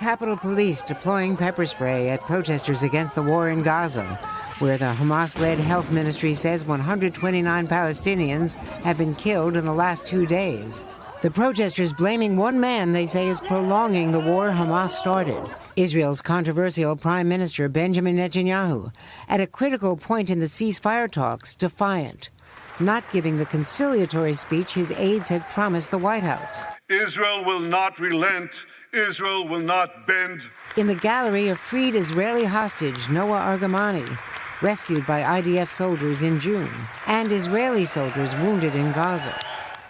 Capitol Police deploying pepper spray at protesters against the war in Gaza, where the Hamas-led health ministry says 129 Palestinians have been killed in the last 2 days. The protesters blaming one man they say is prolonging the war Hamas started. Israel's controversial Prime Minister Benjamin Netanyahu, at a critical point in the ceasefire talks, defiant, not giving the conciliatory speech his aides had promised the White House. Israel will not relent. Israel will not bend. In the gallery, a freed Israeli hostage, Noah Argamani, rescued by IDF soldiers in June, and Israeli soldiers wounded in Gaza.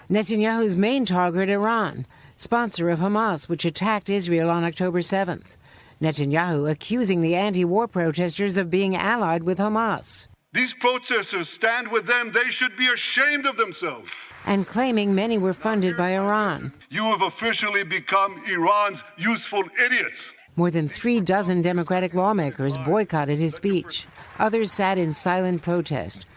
Netanyahu's main target, Iran, sponsor of Hamas, which attacked Israel on October 7th. Netanyahu accusing the anti-war protesters of being allied with Hamas. These protesters stand with them. They should be ashamed of themselves. And claiming many were funded by Iran. You have officially become Iran's useful idiots. More than 36 Democratic lawmakers boycotted his speech. Others sat in silent protest.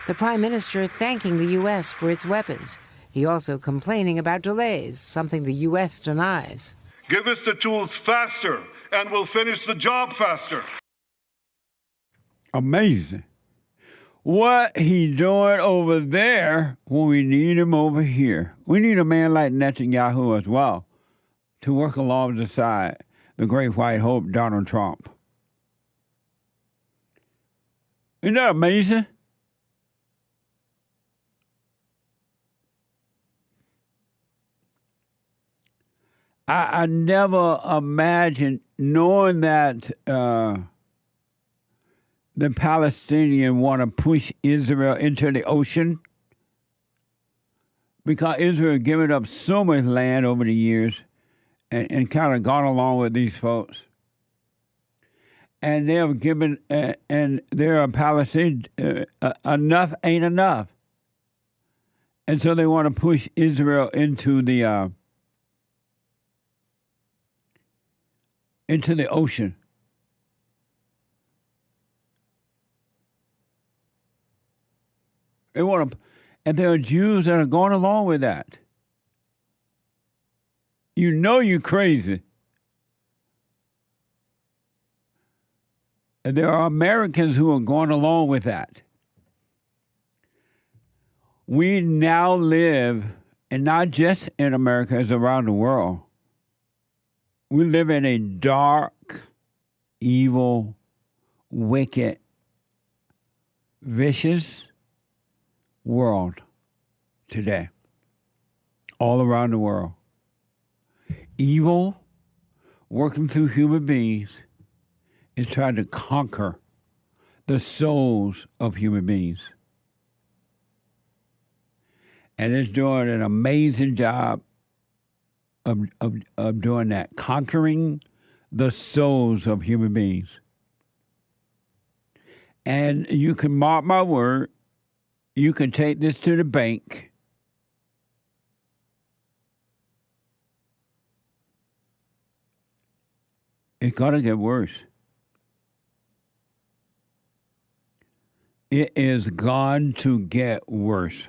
The Prime Minister thanking the U.S. for its weapons. He also complaining about delays, something the U.S. denies. Give us the tools faster, and we'll finish the job faster. Amazing. What he doing over there when we need him over here. We need a man like Netanyahu as well to work alongside the great white hope, Donald Trump. Isn't that amazing? I never imagined knowing that the Palestinians want to push Israel into the ocean because Israel has given up so much land over the years and kind of gone along with these folks. And they have given, and there are Palestinians, enough ain't enough. And so they want to push Israel into the ocean. They want to, and there are Jews that are going along with that. You know you're crazy. And there are Americans who are going along with that. We now live, and not just in America, it's around the world. We live in a dark, evil, wicked, vicious world today, all around the world. Evil, working through human beings, is trying to conquer the souls of human beings. And it's doing an amazing job of doing that, conquering the souls of human beings. And you can mark my word, you can take this to the bank. It's going to get worse. It is going to get worse.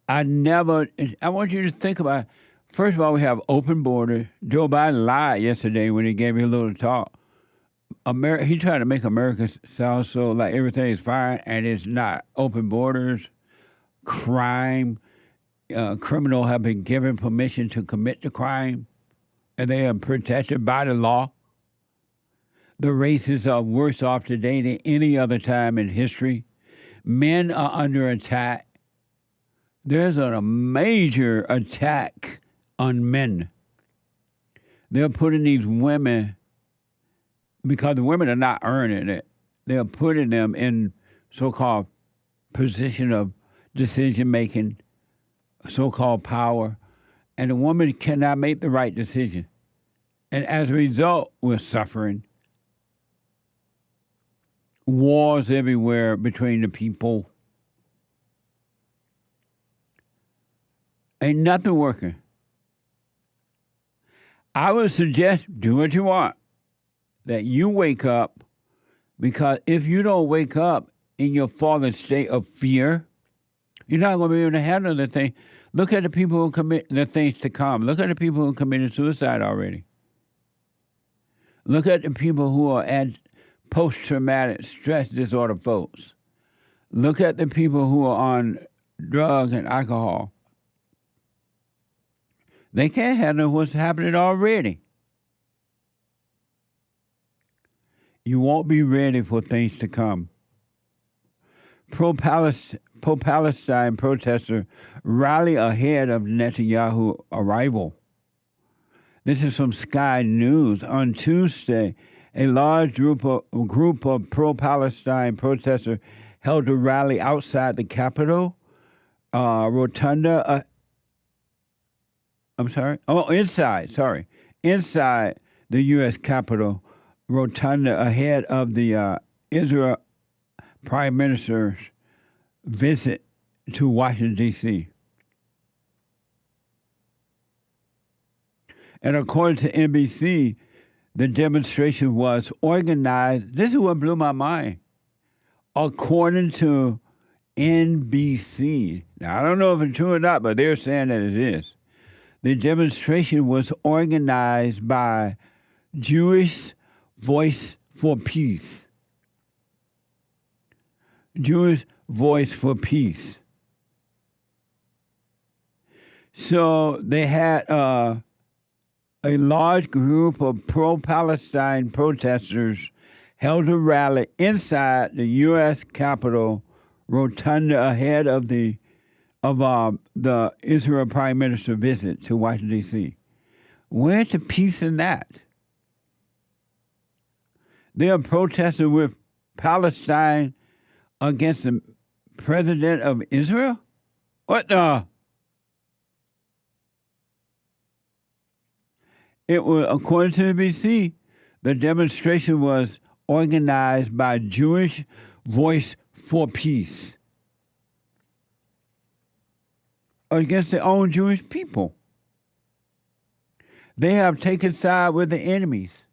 I want you to think about it. First of all, we have open borders. Joe Biden lied yesterday when he gave me a little talk. He tried to make America sound so like everything is fine, and it's not. Open borders, crime, criminals have been given permission to commit the crime, and they are protected by the law. The races are worse off today than any other time in history. Men are under attack. There's a major attack on men. They're putting these women, because the women are not earning it, they're putting them in so-called position of decision-making, so-called power, and the woman cannot make the right decision. And as a result, we're suffering. Wars everywhere between the people. Ain't nothing working. I would suggest do what you want, that you wake up, because if you don't wake up in your fallen state of fear, you're not going to be able to handle the thing. Look at the people who commit the things to come. Look at the people who committed suicide already. Look at the people who are at post-traumatic stress disorder folks. Look at the people who are on drugs and alcohol. They can't handle what's happening already. You won't be ready for things to come. Pro-Palestine protesters rally ahead of Netanyahu arrival. This is from Sky News. On Tuesday, a large group of pro-Palestine protesters held a rally outside the Capitol rotunda. Inside the U.S. Capitol rotunda ahead of the Israel Prime Minister's visit to Washington, D.C. And according to NBC, the demonstration was organized. This is what blew my mind. According to NBC, now I don't know if it's true or not, but they're saying that it is. The demonstration was organized by Jewish Voice for Peace. Jewish Voice for Peace. So they had a large group of pro-Palestine protesters held a rally inside the U.S. Capitol rotunda ahead of the Israel Prime Minister visit to Washington, D.C. Where's the peace in that? They are protesting with Palestine against the president of Israel? What the? It was, according to the BBC, the demonstration was organized by Jewish Voice for Peace against their own Jewish people. They have taken side with the enemies.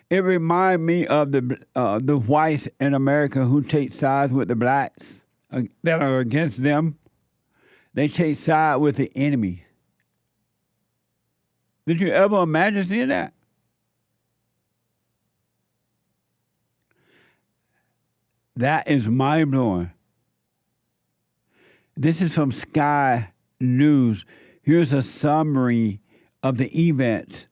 It reminds me of the whites in America who take sides with the blacks that are against them. They take side with the enemy. Did you ever imagine seeing that? That is mind-blowing. This is from Sky News. Here's a summary of the event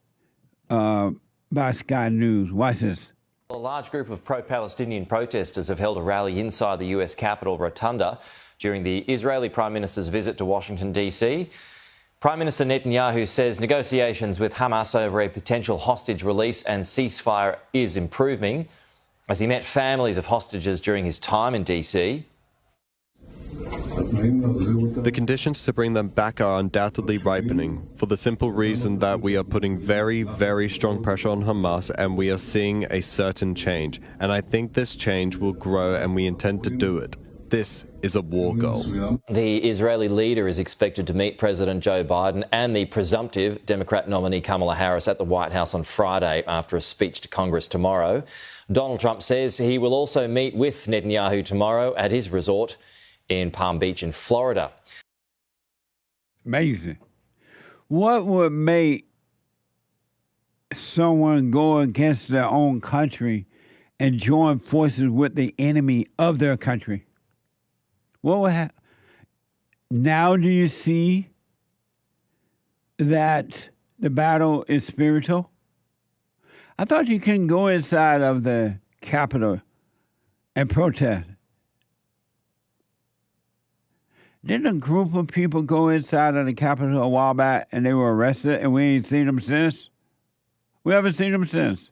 by Sky News. Watch this. A large group of pro-Palestinian protesters have held a rally inside the US Capitol rotunda during the Israeli Prime Minister's visit to Washington, D.C. Prime Minister Netanyahu says negotiations with Hamas over a potential hostage release and ceasefire is improving as he met families of hostages during his time in D.C. The conditions to bring them back are undoubtedly ripening, for the simple reason that we are putting very, very strong pressure on Hamas and we are seeing a certain change. And I think this change will grow and we intend to do it. This is a war goal. The Israeli leader is expected to meet President Joe Biden and the presumptive Democrat nominee Kamala Harris at the White House on Friday after a speech to Congress tomorrow. Donald Trump says he will also meet with Netanyahu tomorrow at his resort in Palm Beach in Florida. Amazing. What would make someone go against their own country and join forces with the enemy of their country? What would happen? Now do you see that the battle is spiritual? I thought you couldn't go inside of the Capitol and protest. Didn't a group of people go inside of the Capitol a while back and they were arrested and we ain't seen them since? We haven't seen them since.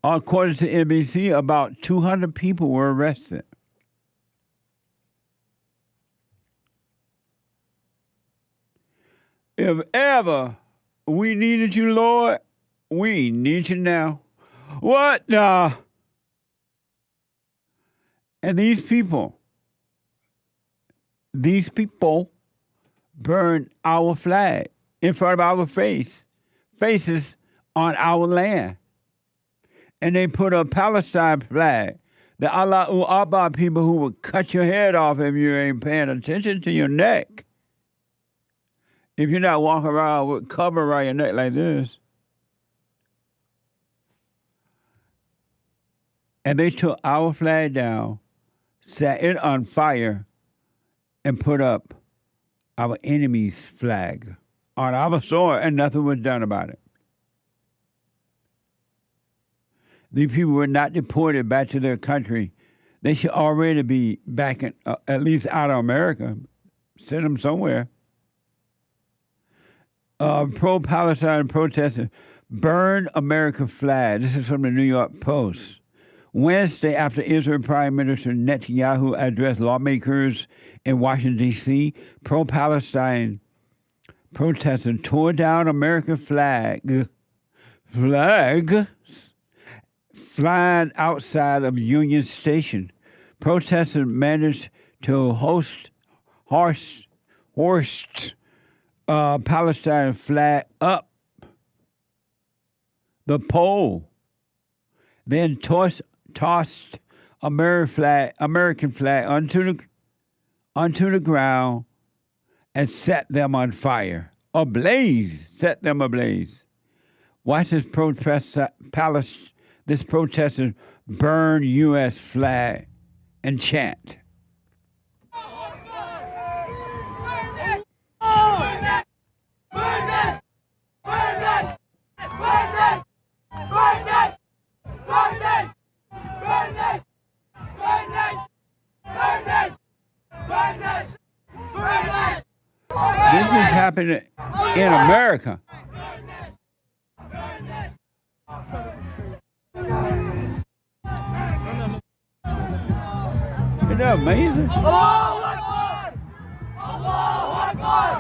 According to NBC, about 200 people were arrested. If ever we needed you, Lord, we need you now. What the? And these people burned our flag in front of our faces on our land. And they put a Palestine flag The Allahu Akbar people who will cut your head off if you ain't paying attention to your neck. If you're not walking around with cover around your neck like this. And they took our flag down, set it on fire, and put up our enemy's flag on our soil, and nothing was done about it. These people were not deported back to their country. They should already be back in, at least out of America. Send them somewhere. Pro-Palestine protesters burned American flag. This is from the New York Post. Wednesday, after Israel Prime Minister Netanyahu addressed lawmakers in Washington, D.C., pro-Palestine protesters tore down American flags flying outside of Union Station. Protesters managed to hoist Palestine flag up the pole, then tossed American flag onto the ground and set them on fire. Set them ablaze. Watch this protester burn U.S. flag and chant. This is happening in America. Isn't that amazing?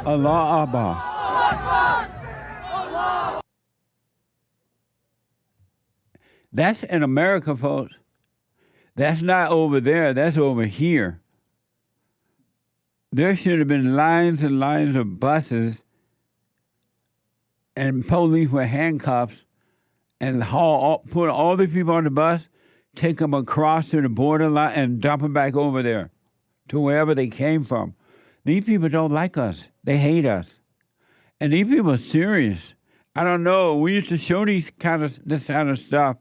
Allah Akbar. That's in America, folks. That's not over there. That's over here. There should have been lines and lines of buses and police with handcuffs and put all the people on the bus, take them across to the borderline and dump them back over there to wherever they came from. These people don't like us. They hate us. And these people are serious. I don't know. We used to show this kind of stuff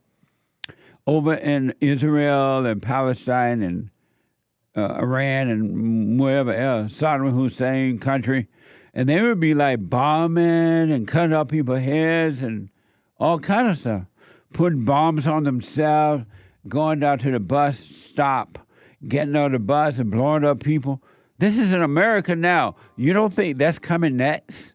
over in Israel and Palestine and Iran and wherever else, Saddam Hussein country, and they would be like bombing and cutting up people's heads and all kind of stuff, putting bombs on themselves, going down to the bus stop, getting on the bus and blowing up people. This is in America now. You don't think that's coming next?